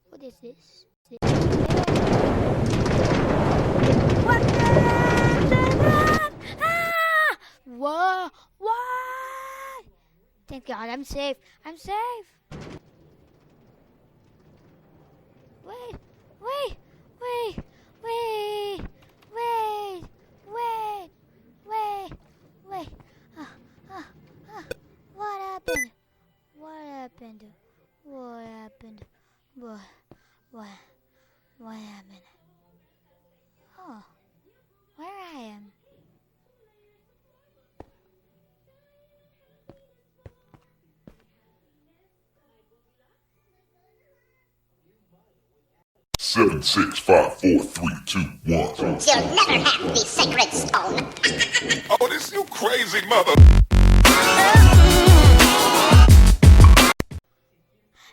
What is this? Ah! Whoa! What? Thank God, I'm safe. I'm safe. Wait, wait, wait, wait, wait, wait, wait, wait. Ah, ah, ah. What happened? What happened? What happened? What? What? What happened? Oh, where I am? 7, 6, 5, 4, 3, 2, 1. You'll never have the sacred stone. Oh, this you crazy mother.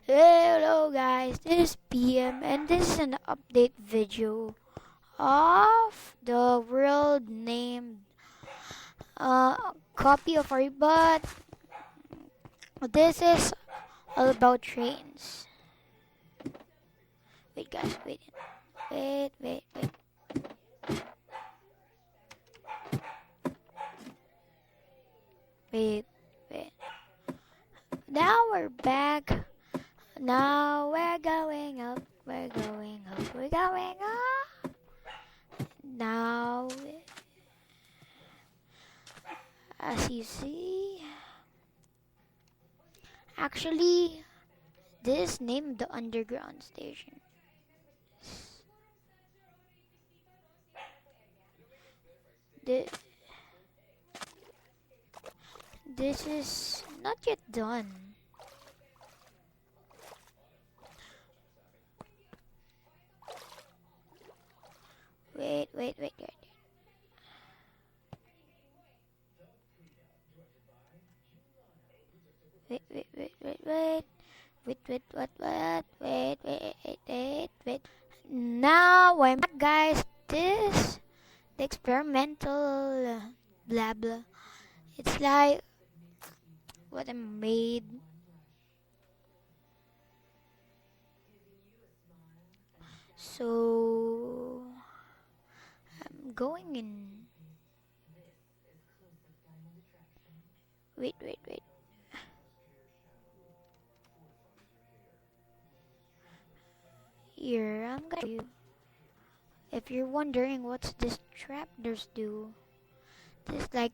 Hello guys, this is PM and this is an update video of the world named copy of our but this is all about trains. Wait guys, wait. Wait. Now we're back. Now we're going up. We're going up. We're going up. Now, as you see, actually, this is named the underground station. This is not yet done. Wait. Wait. Now I'm back, guys. This the experimental blah blah. It's like what I made. So I'm going in. Wait. Here, I'm gonna show you. If you're wondering what's this trapdoors do, this like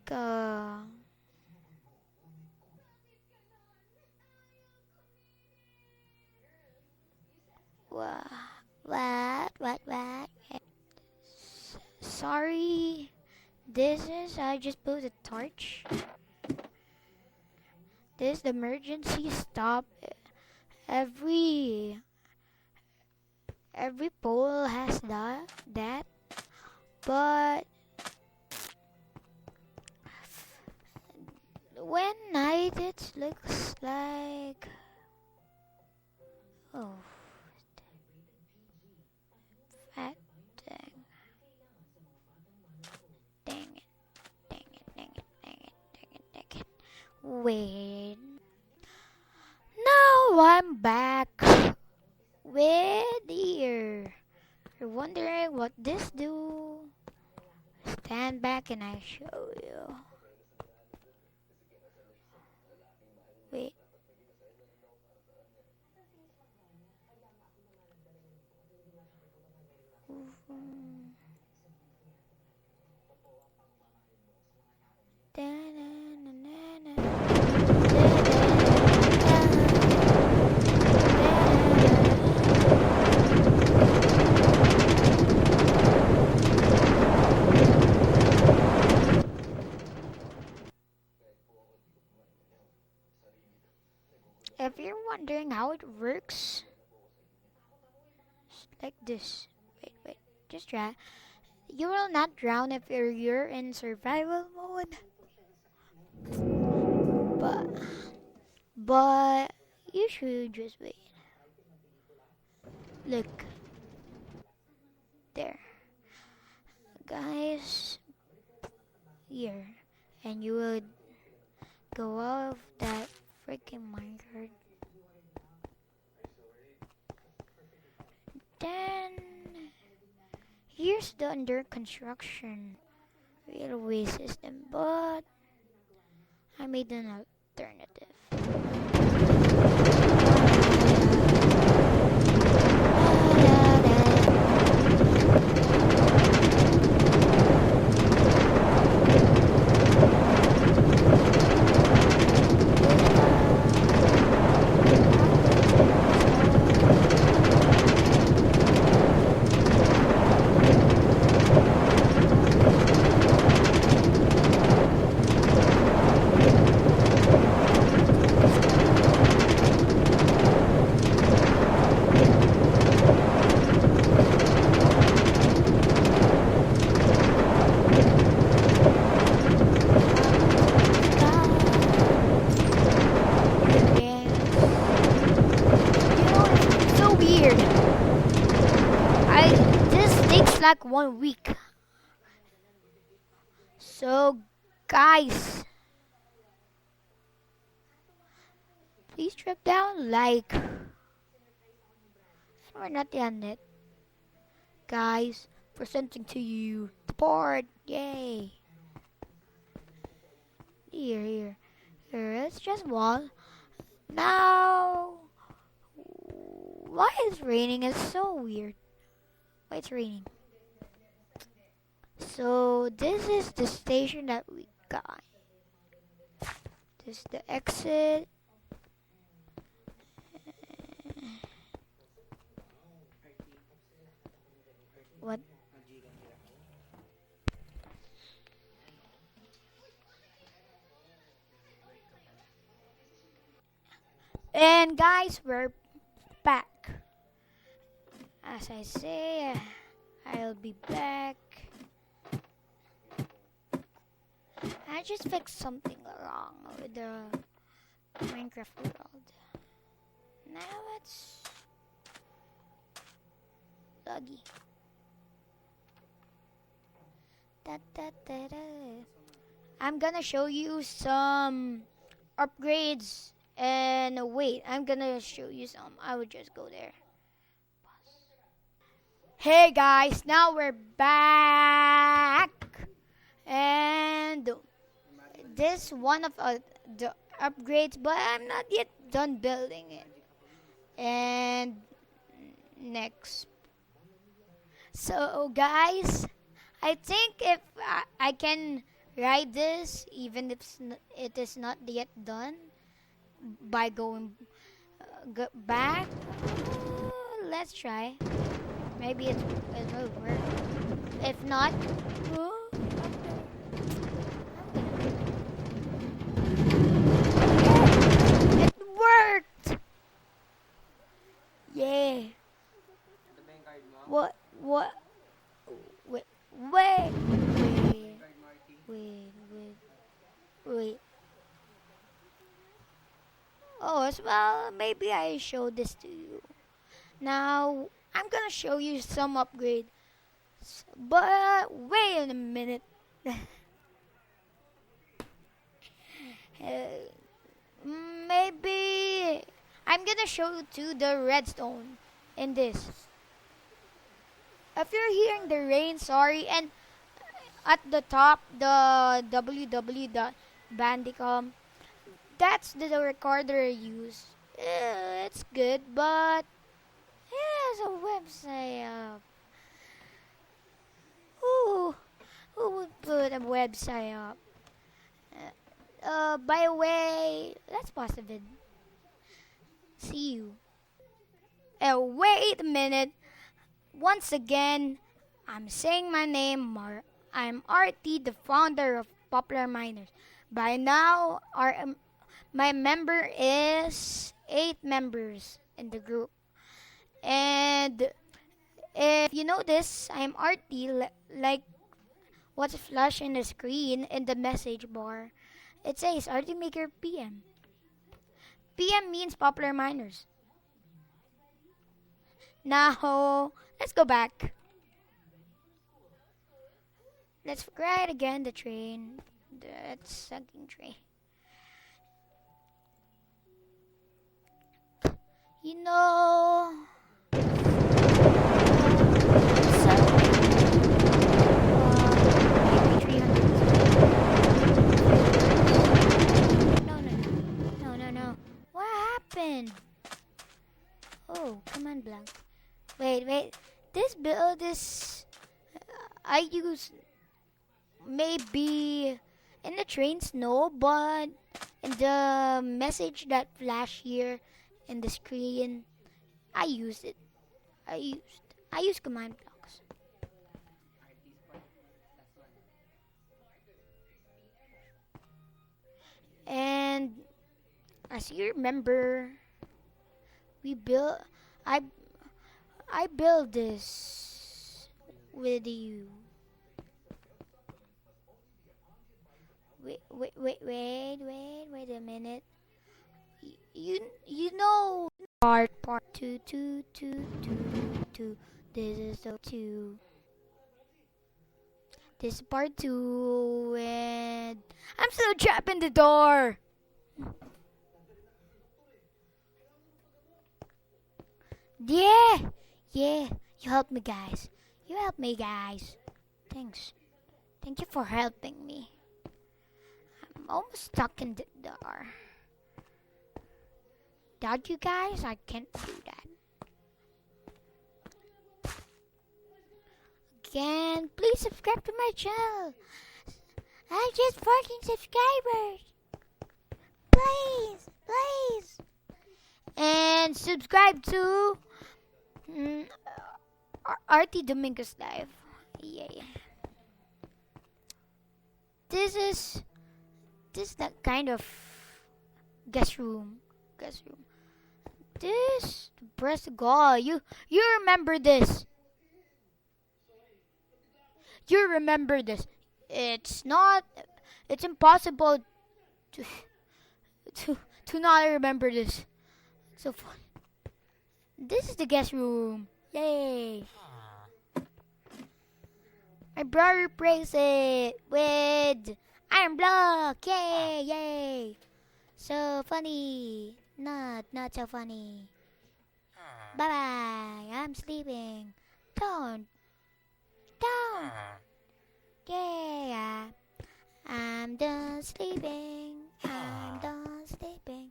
what? Sorry, this is I just put a torch. This is the emergency stop. Every pole has that, but when night it looks like oh fat dang it. Wait. Now I'm back with here. You're wondering what this do? Stand back and I show you. Wait. If you're wondering how it works, it's like this. Wait. Just try. You will not drown if you're in survival mode. But you should just wait. Look. There. Guys. Here. And you would go off that freaking minecart. Then here's the under construction railway system, but I made an alternative. It's so weird. This takes like 1 week. So guys, please drop down like. We're not done yet. Guys, presenting to you the board. Yay. Here. It's just wall. Now, why is raining? It's so weird. Why it's raining? So this is the station that we got. This is the exit. What? And guys, we're back. As I say, I'll be back. I just fixed something wrong with the Minecraft world. Now it's laggy. I'm gonna show you some upgrades. And wait, I'm gonna show you some. I would just go there. Hey guys, now we're back. And this one of the upgrades, but I'm not yet done building it. And next. So guys, I think if I can ride this, even if it is not yet done, by going back. Let's try. Maybe it will work. If not, it worked. Yeah. What? Wait. Oh, as well, maybe I show this to you. Now, I'm gonna show you some upgrades. But, wait a minute. Maybe I'm gonna show you to the redstone in this. If you're hearing the rain, sorry, and at the top, the www.bandicom, that's the recorder I use. It's good, but there's a website up. Who would put a website up? By the way, let's pause the vid. See you. Wait a minute. Once again, I'm saying my name. I'm RT, the founder of Popular Miners. By now, my member is 8 members in the group. And if you notice, I'm RT, like what's flashing the screen in the message bar. It says RT Maker PM. PM means Popular Miners. Now, let's go back. Let's ride again the train. That sucking train. You know, this build is I use maybe in the trains, no, but in the message that flash here in the screen, I used it. I use command blocks. And as you remember, we built I I built this with you. Wait a minute. You know part two. This is the two. This is part two, and I'm still trapped in the door. Yeah, yeah. You helped me, guys. You helped me, guys. Thanks. Thank you for helping me. I'm almost stuck in the door. Doubt you guys? I can't do that. Again, please subscribe to my channel. I just 14 subscribers. Please, please. And subscribe to RT Dominguez Live. Yeah. This is that kind of guest room. This press go. You remember this. You remember this. It's impossible to not remember this. So fun. This is the guest room. Yay. My brother plays it with Iron Block. Yay, yay. So funny. Not so funny. Bye bye. I'm sleeping. Don't. Yeah. I'm done sleeping. I'm done sleeping.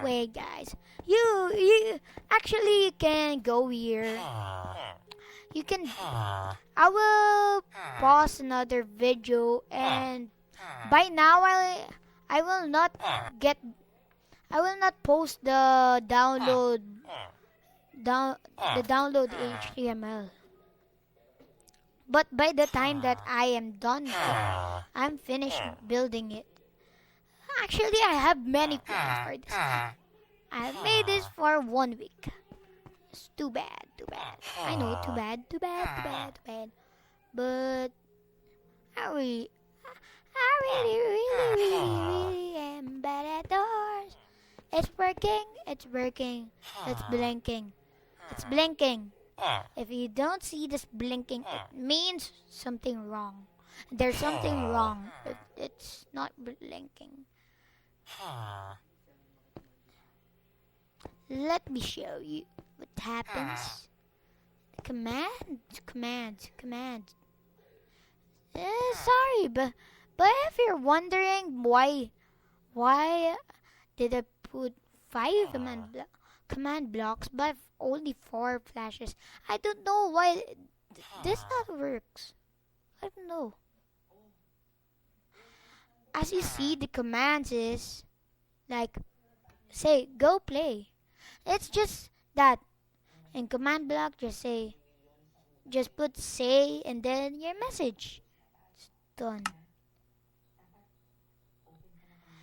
Wait, guys. You actually can go here. You can. I will pause another video, and by now I will not post the download HTML. But by the time that I am done, I'm finished building it. Actually, I have many plans for this. I've made this for 1 week. It's too bad. I know, too bad. But I really am bad at doors. It's working. It's blinking. If you don't see this blinking, it means something wrong. There's something wrong. It's not blinking. Let me show you what happens. Commands. Sorry, but if you're wondering why did I put 5 command blocks but only 4 flashes, I don't know why this not works. I don't know. As you see, the commands is like say go play. It's just that. In command block, just put say and then your message. It's done.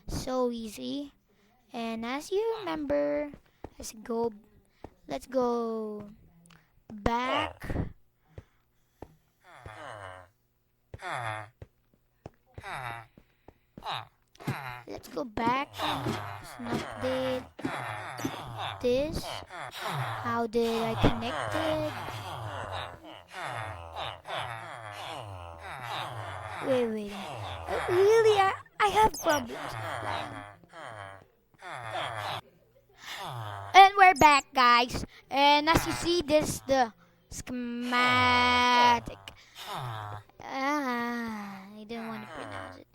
So easy. And as you remember, let's go back. Let's go back and update this. How did I connect it? Wait. Really, I have problems. And we're back, guys. And as you see, this is the schematic. I didn't want to pronounce it.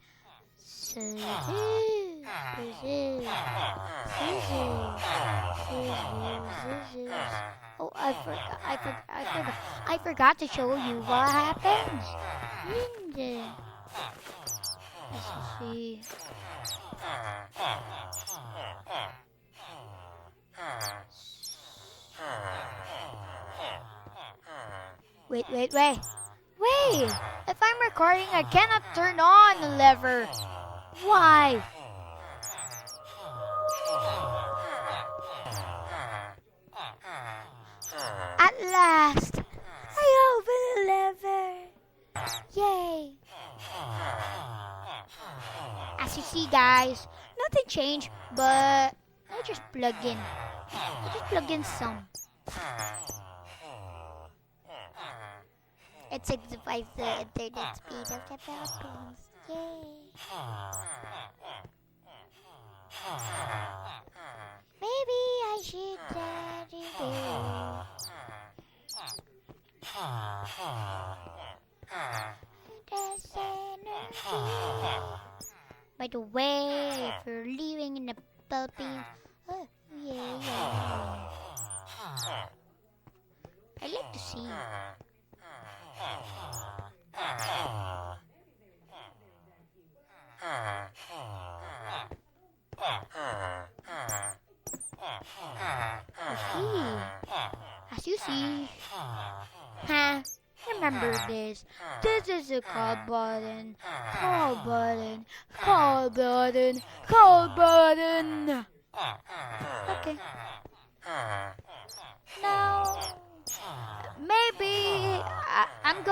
So scissors, scissors. Oh, I forgot to show you what happens. Let's see. Wait. If I'm recording, I cannot turn on the lever. Why? At last, I opened the lever. Yay. As you see, guys, nothing changed, but I just plug in. Some. It signifies the internet speed of the Philippines. Yay. Maybe I should do this energy. By the way, if you're living in the Philippines, yeah. I like to see. As you see, remember this. This is a call button. Okay. Now, maybe I'm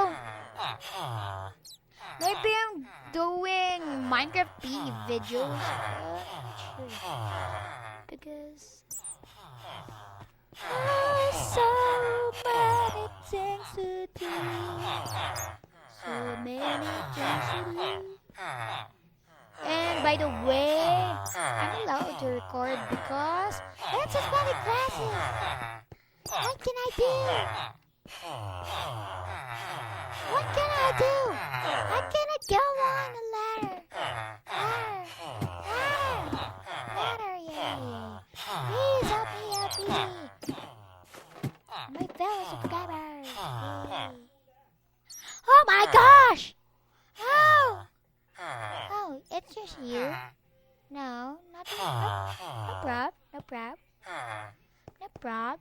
doing Minecraft P videos. Because so many things to do. And by the way, I'm allowed to record because that's just funny classes. What can I do? I cannot go on the ladder. Ladder, yay. Please help me. My fellow subscribers. Yay. Oh my gosh! Oh, it's just you. No, nothing. No prob.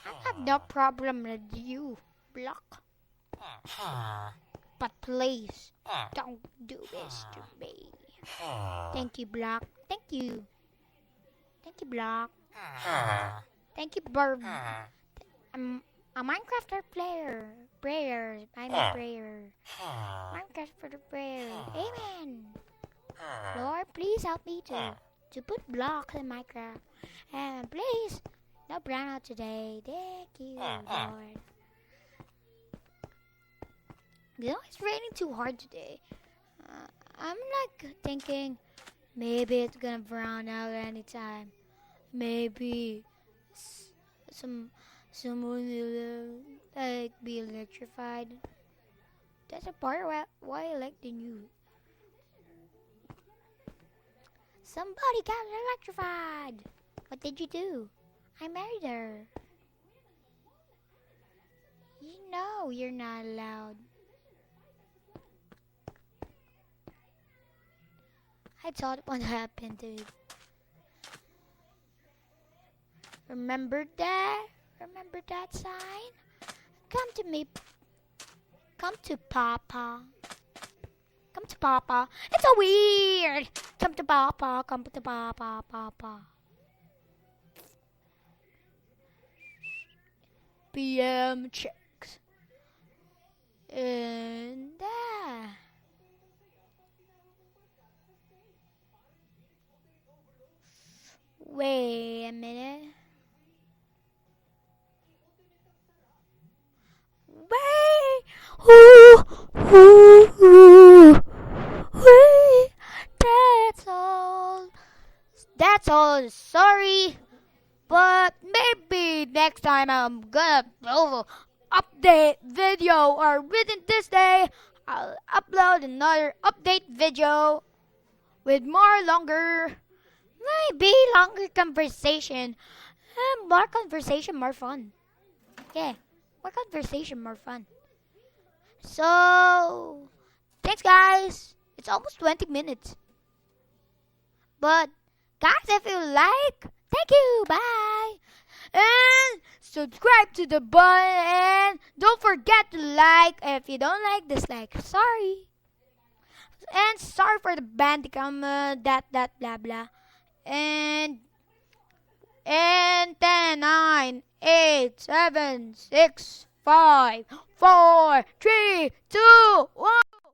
I have no problem with you, Block. But please, don't do this to me. Thank you, Block. Thank you, Block. Thank you, Burb. I'm a Minecraft player. I'm a prayer. Minecraft for the prayer. Amen. Lord, please help me to put blocks in Minecraft. And please, no brownout today. Thank you, Lord. It's raining too hard today. I'm like thinking maybe it's gonna brown out anytime. Maybe someone will like be electrified. That's a part why I like the news. Somebody got electrified. What did you do? I married her. You know you're not allowed. I thought what happened to you. Remember that? Remember that sign? Come to me. Come to Papa. Come to Papa. It's so weird. Come to Papa. Come to Papa. Papa. PM checks. And wait a minute. Wait. Wait. That's all. That's all. Sorry. But maybe next time I'm gonna update video or within this day I'll upload another update video with maybe longer conversation. More conversation, more fun. Yeah, more conversation, more fun. So, thanks guys. It's almost 20 minutes. But, guys, if you like, thank you. Bye. And subscribe to the button. And don't forget to like. If you don't like, dislike. Sorry. And sorry for the bandicam, that, blah, blah. And 10, 9, 8, 7, 6, 5, 4, 3, 2, 1.